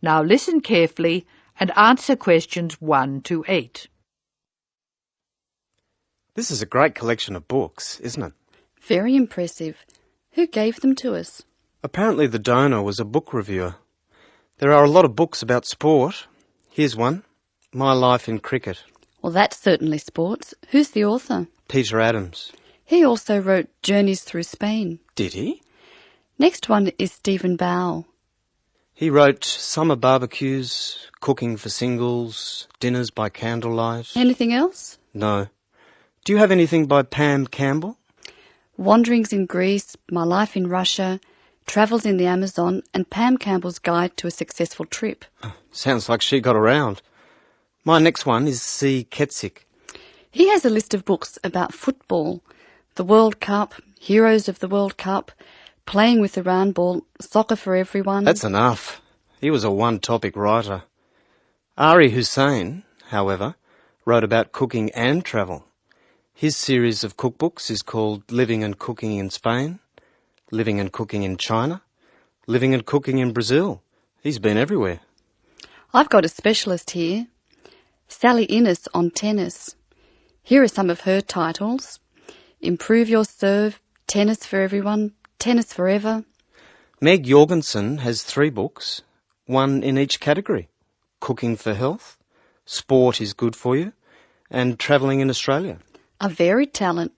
Now listen carefully and answer questions 1 to 8. This is a great collection of books, isn't it? Very impressive. Who gave them to us? Apparently the donor was a book reviewer. There are a lot of books about sport. Here's one, My Life in Cricket. Well, that's certainly sports. Who's the author? Peter Adams. He also wrote Journeys Through Spain. Did he? Next one is Stephen Bow. He wrote Summer Barbecues, Cooking for Singles, Dinners by Candlelight. Anything else? No. Do you have anything by Pam Campbell? Wanderings in Greece, My Life in Russia, Travels in the Amazon, and Pam Campbell's Guide to a Successful Trip. Sounds like she got around. My next one is C. Ketzik. He has a list of books about football, the World Cup, Heroes of the World Cup, Playing with the Round Ball, Soccer for Everyone. That's enough. He was a one-topic writer. Ari Hussein, however, wrote about cooking and travel. His series of cookbooks is called Living and Cooking in Spain, Living and Cooking in China, Living and Cooking in Brazil. He's been everywhere. I've got a specialist here, Sally Innes on tennis. Here are some of her titles: Improve Your Serve, Tennis for Everyone, Tennis Forever. Meg Jorgensen has 3 books, one in each category: Cooking for Health, Sport is Good for You, and Travelling in Australia. A varied talent.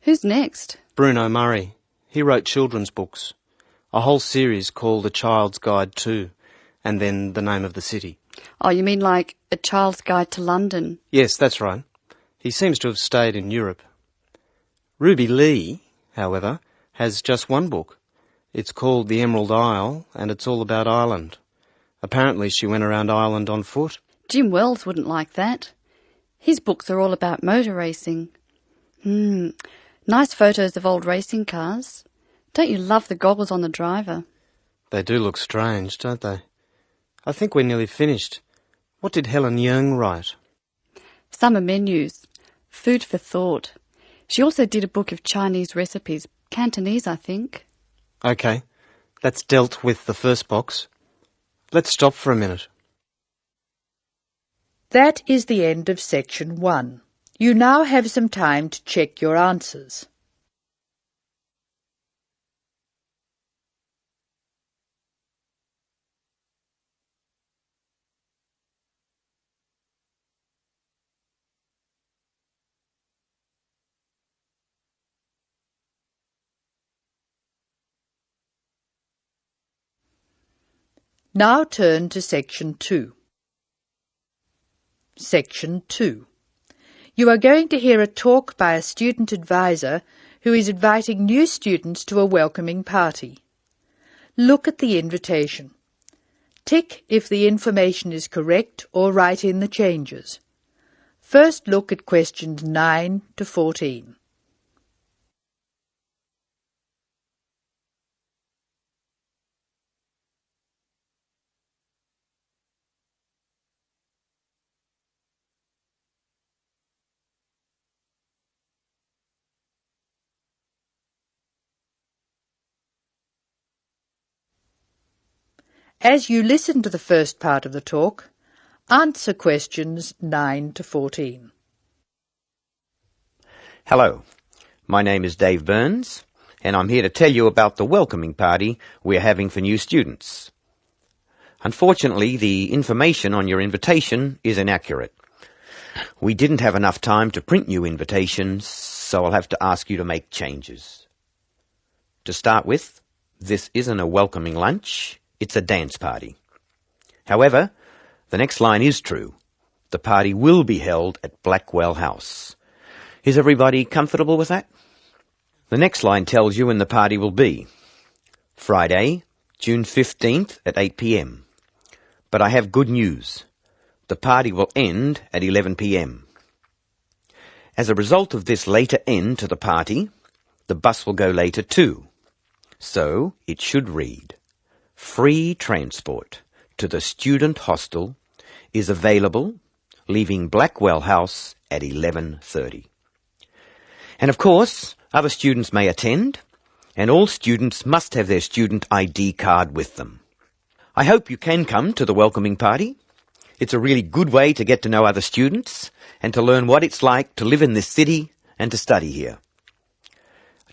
Who's next? Bruno Murray. He wrote children's books, a whole series called A Child's Guide to, and then The Name of the City. Oh, you mean like A Child's Guide to London? Yes, that's right. He seems to have stayed in Europe. Ruby Lee, however, has just one book. It's called The Emerald Isle, and it's all about Ireland. Apparently she went around Ireland on foot. Jim Wells wouldn't like that. His books are all about motor racing. Nice photos of old racing cars. Don't you love the goggles on the driver? They do look strange, don't they? I think we're nearly finished. What did Helen Young write? Summer menus. Food for thought. She also did a book of Chinese recipes. Cantonese, I think. OK, that's dealt with the first box. Let's stop for a minute. That is the end of section 1. You now have some time to check your answers. Now turn to section 2. Section 2. You are going to hear a talk by a student advisor who is inviting new students to a welcoming party. Look at the invitation. Tick if the information is correct or write in the changes. First look at questions 9 to 14. As you listen to the first part of the talk, answer questions 9 to 14. Hello, my name is Dave Burns, and I'm here to tell you about the welcoming party we're having for new students. Unfortunately, the information on your invitation is inaccurate. We didn't have enough time to print new invitations, so I'll have to ask you to make changes. To start with, this isn't a welcoming lunch. It's a dance party. However, the next line is true. The party will be held at Blackwell House. Is everybody comfortable with that? The next line tells you when the party will be. Friday, June 15th at 8 p.m. But I have good news. The party will end at 11 p.m. As a result of this later end to the party, the bus will go later too. So it should read, free transport to the student hostel is available, leaving Blackwell House at 11:30. And of course, other students may attend, and all students must have their student ID card with them. I hope you can come to the welcoming party. It's a really good way to get to know other students and to learn what it's like to live in this city and to study here.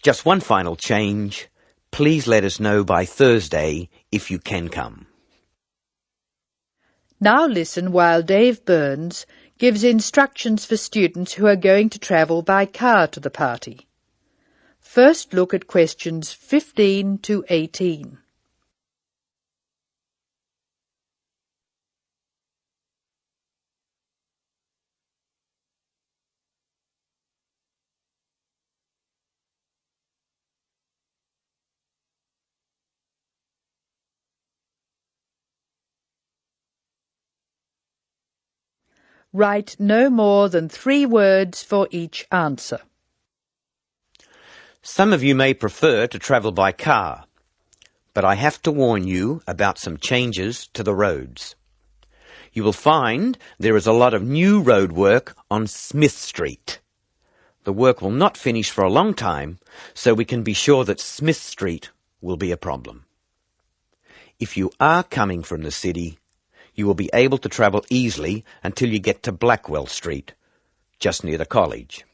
Just one final change. Please let us know by Thursday if you can come. Now listen while Dave Burns gives instructions for students who are going to travel by car to the party. First look at questions 15 to 18. Write no more than 3 words for each answer. Some of you may prefer to travel by car, but I have to warn you about some changes to the roads. You will find there is a lot of new road work on Smith Street. The work will not finish for a long time, so we can be sure that Smith Street will be a problem. If you are coming from the city, you will be able to travel easily until you get to Blackwell Street, just near the college.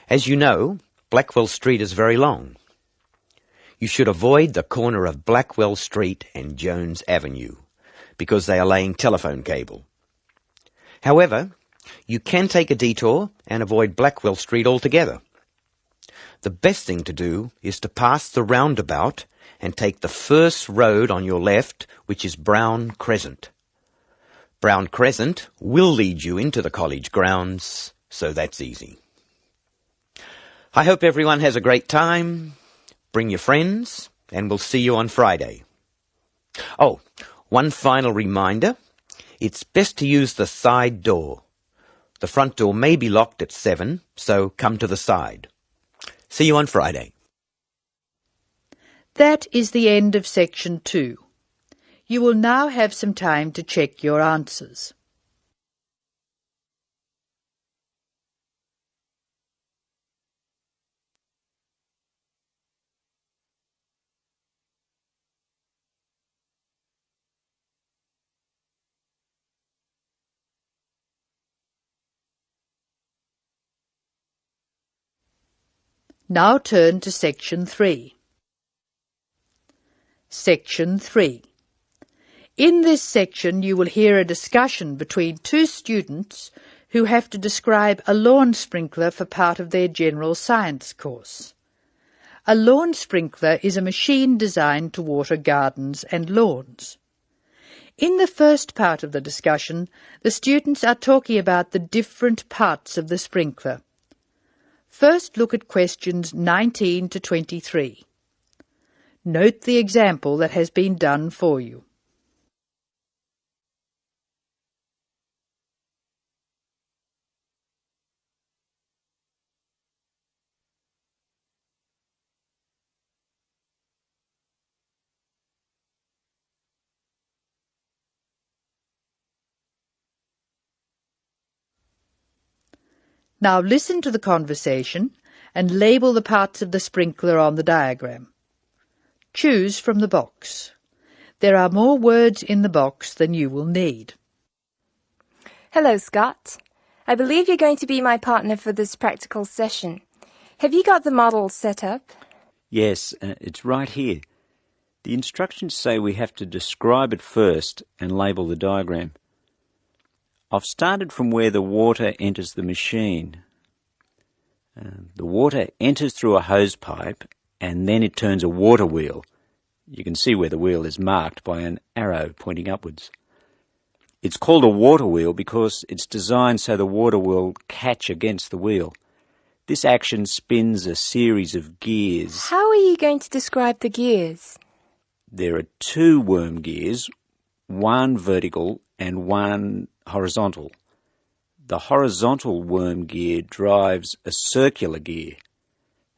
As you know, Blackwell Street is very long. You should avoid the corner of Blackwell Street and Jones Avenue, because they are laying telephone cable. However, you can take a detour and avoid Blackwell Street altogether. The best thing to do is to pass the roundabout and take the first road on your left, which is Brown Crescent. Brown Crescent will lead you into the college grounds, so that's easy. I hope everyone has a great time. Bring your friends, and we'll see you on Friday. Oh, one final reminder. It's best to use the side door. The front door may be locked at 7, so come to the side. See you on Friday. That is the end of section 2. You will now have some time to check your answers. Now turn to section 3. Section 3. In this section you will hear a discussion between 2 students who have to describe a lawn sprinkler for part of their general science course. A lawn sprinkler is a machine designed to water gardens and lawns. In the first part of the discussion, the students are talking about the different parts of the sprinkler. First look at questions 19 to 23. Note the example that has been done for you. Now listen to the conversation and label the parts of the sprinkler on the diagram. Choose from the box. There are more words in the box than you will need. Hello, Scott. I believe you're going to be my partner for this practical session. Have you got the model set up? Yes, it's right here. The instructions say we have to describe it first and label the diagram. I've started from where the water enters the machine. The water enters through a hose pipe and then it turns a water wheel. You can see where the wheel is marked by an arrow pointing upwards. It's called a water wheel because it's designed so the water will catch against the wheel. This action spins a series of gears. How are you going to describe the gears? There are 2 worm gears, one vertical and one horizontal. The horizontal worm gear drives a circular gear.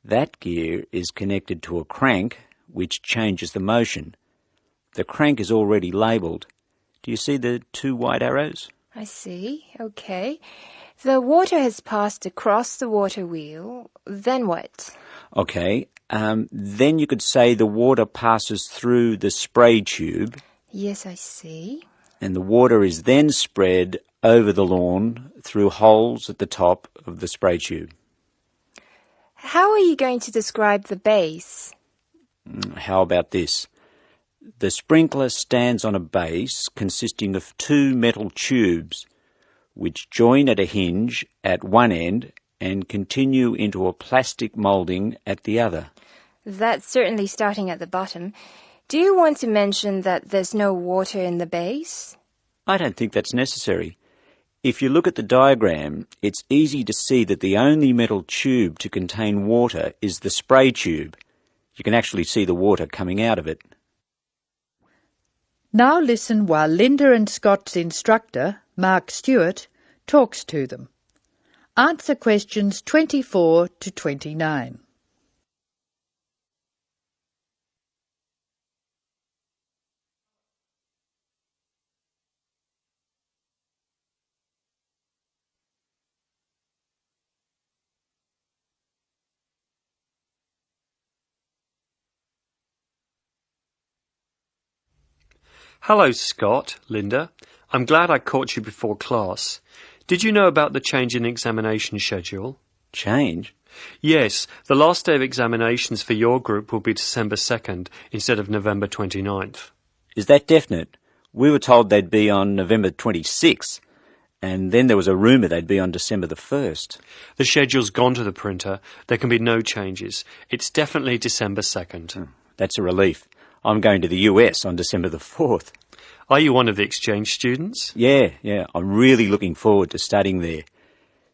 That gear is connected to a crank which changes the motion. The crank is already labelled. Do you see the 2 white arrows? I see. Okay. The water has passed across the water wheel. Then what? Okay. Then you could say the water passes through the spray tube. Yes, I see. And the water is then spread over the lawn through holes at the top of the spray tube. How are you going to describe the base? How about this? The sprinkler stands on a base consisting of two metal tubes which join at a hinge at one end and continue into a plastic moulding at the other. That's certainly starting at the bottom. Do you want to mention that there's no water in the base? I don't think that's necessary. If you look at the diagram, it's easy to see that the only metal tube to contain water is the spray tube. You can actually see the water coming out of it. Now listen while Linda and Scott's instructor, Mark Stewart, talks to them. Answer questions 24 to 29. Hello, Scott, Linda. I'm glad I caught you before class. Did you know about the change in examination schedule? Change? Yes, the last day of examinations for your group will be December 2nd instead of November 29th. Is that definite? We were told they'd be on November 26th, and then there was a rumour they'd be on December the 1st. The schedule's gone to the printer. There can be no changes. It's definitely December 2nd. That's a relief. I'm going to the US on December the 4th. Are you one of the exchange students? Yeah. I'm really looking forward to studying there.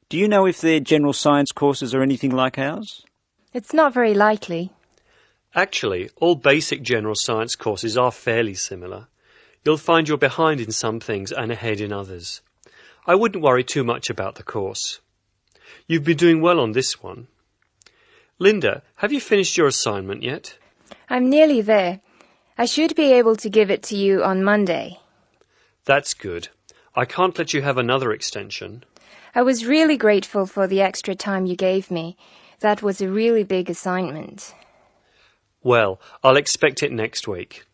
Do you know if their general science courses are anything like ours? It's not very likely. Actually, all basic general science courses are fairly similar. You'll find you're behind in some things and ahead in others. I wouldn't worry too much about the course. You've been doing well on this one. Linda, have you finished your assignment yet? I'm nearly there. I should be able to give it to you on Monday. That's good. I can't let you have another extension. I was really grateful for the extra time you gave me. That was a really big assignment. Well, I'll expect it next week.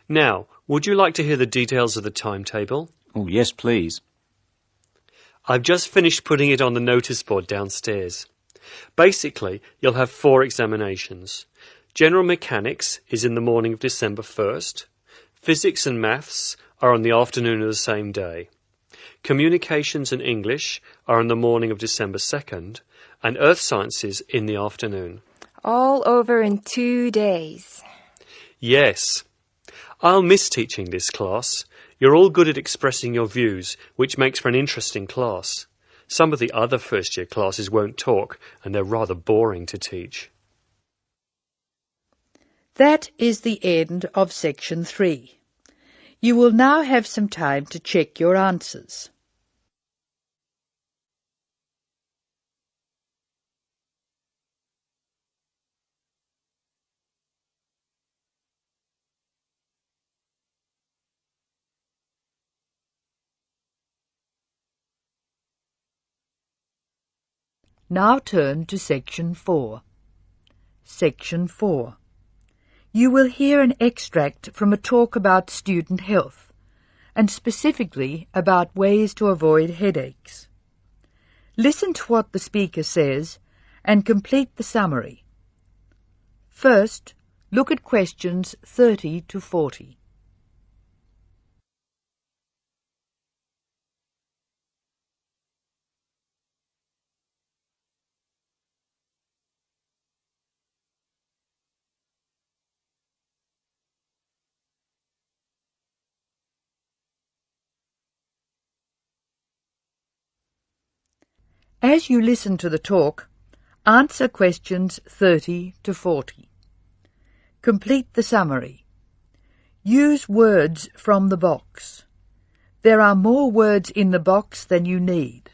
Now, would you like to hear the details of the timetable? Oh, yes, please. I've just finished putting it on the notice board downstairs. Basically, you'll have 4 examinations. General Mechanics is in the morning of December 1st. Physics and Maths are on the afternoon of the same day. Communications and English are on the morning of December 2nd, and Earth Sciences in the afternoon. All over in 2 days. Yes. I'll miss teaching this class. You're all good at expressing your views, which makes for an interesting class. Some of the other first-year classes won't talk, and they're rather boring to teach. That is the end of Section 3. You will now have some time to check your answers. Now turn to Section 4. Section 4. You will hear an extract from a talk about student health, and specifically about ways to avoid headaches. Listen to what the speaker says and complete the summary. First, look at questions 30 to 40. As you listen to the talk, answer questions 30 to 40. Complete the summary. Use words from the box. There are more words in the box than you need.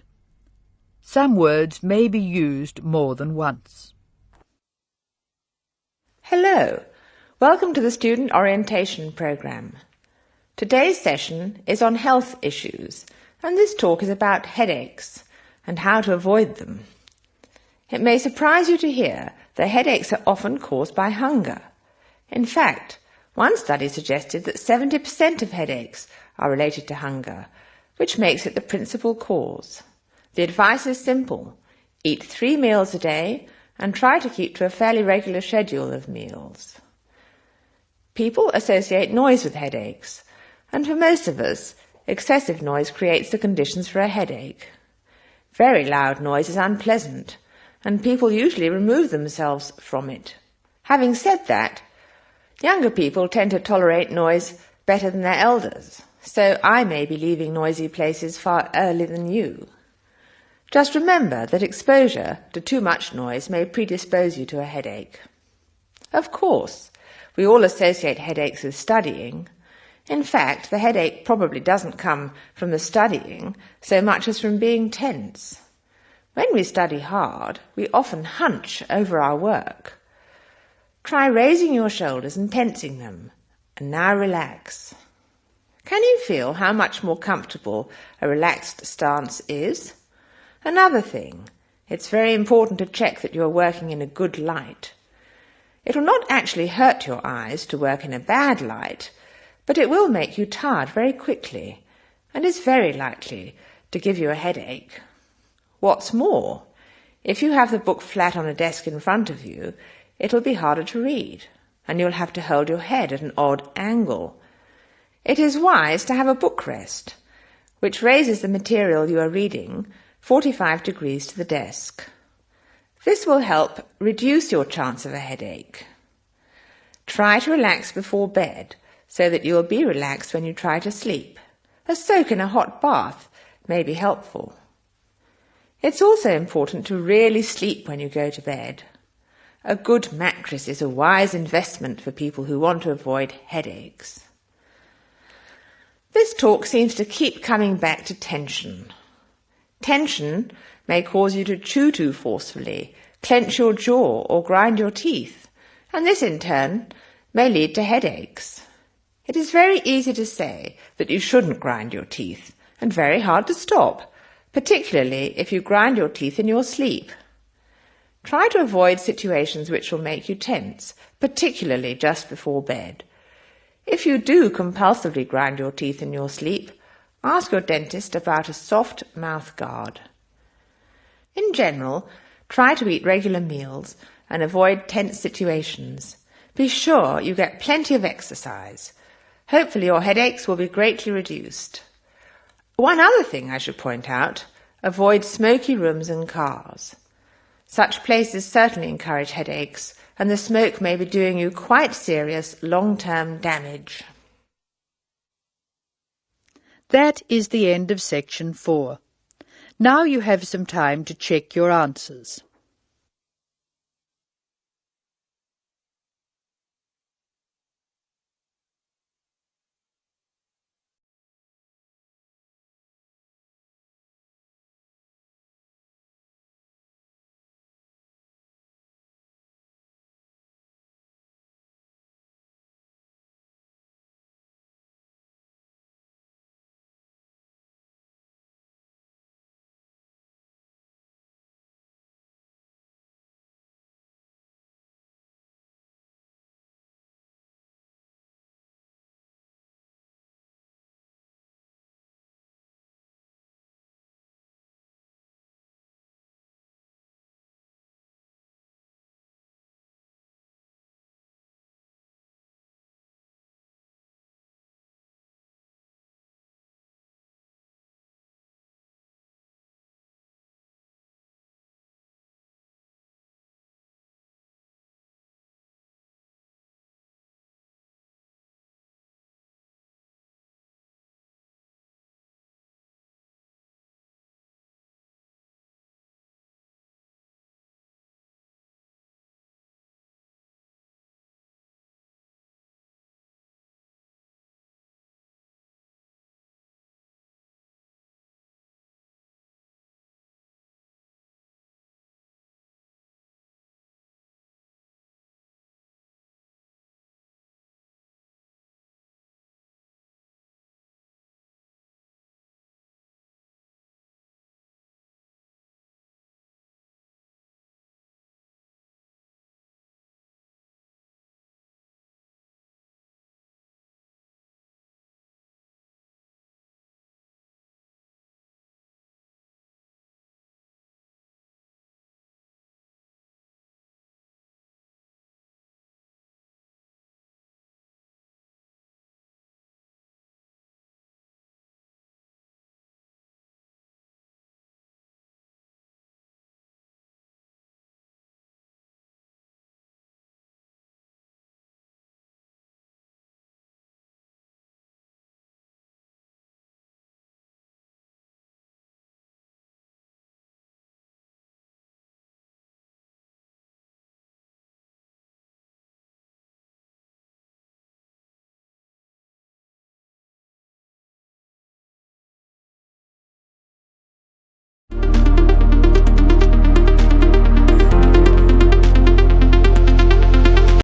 Some words may be used more than once. Hello, welcome to the Student Orientation Programme. Today's session is on health issues, and this talk is about headaches and how to avoid them. It may surprise you to hear that headaches are often caused by hunger. In fact, One study suggested that 70% of headaches are related to hunger, which makes it the principal cause. The advice is simple. Eat 3 meals a day and try to keep to a fairly regular schedule of meals. People associate noise with headaches, and for most of us, excessive noise creates the conditions for a headache. Very loud noise is unpleasant, and people usually remove themselves from it. Having said that, younger people tend to tolerate noise better than their elders, so I may be leaving noisy places far earlier than you. Just remember that exposure to too much noise may predispose you to a headache. Of course, we all associate headaches with studying. In fact, the headache probably doesn't come from the studying so much as from being tense. When we study hard, we often hunch over our work. Try raising your shoulders and tensing them, and now relax. Can you feel how much more comfortable a relaxed stance is? Another thing, it's very important to check that you are working in a good light. It will not actually hurt your eyes to work in a bad light, but it will make you tired very quickly and is very likely to give you a headache. What's more, if you have the book flat on a desk in front of you, it will be harder to read, and you'll have to hold your head at an odd angle. It is wise to have a book rest, which raises the material you are reading 45 degrees to the desk. This will help reduce your chance of a headache. Try to relax before bed so that you will be relaxed when you try to sleep. A soak in a hot bath may be helpful. It's also important to really sleep when you go to bed. A good mattress is a wise investment for people who want to avoid headaches. This talk seems to keep coming back to tension. Tension may cause you to chew too forcefully, clench your jaw or grind your teeth, and this in turn may lead to headaches. It is very easy to say that you shouldn't grind your teeth, and very hard to stop, particularly if you grind your teeth in your sleep. Try to avoid situations which will make you tense, particularly just before bed. If you do compulsively grind your teeth in your sleep, ask your dentist about a soft mouth guard. In general, try to eat regular meals and avoid tense situations. Be sure you get plenty of exercise. Hopefully your headaches will be greatly reduced. One other thing I should point out, avoid smoky rooms and cars. Such places certainly encourage headaches, and the smoke may be doing you quite serious long-term damage. That is the end of section 4. Now you have some time to check your answers.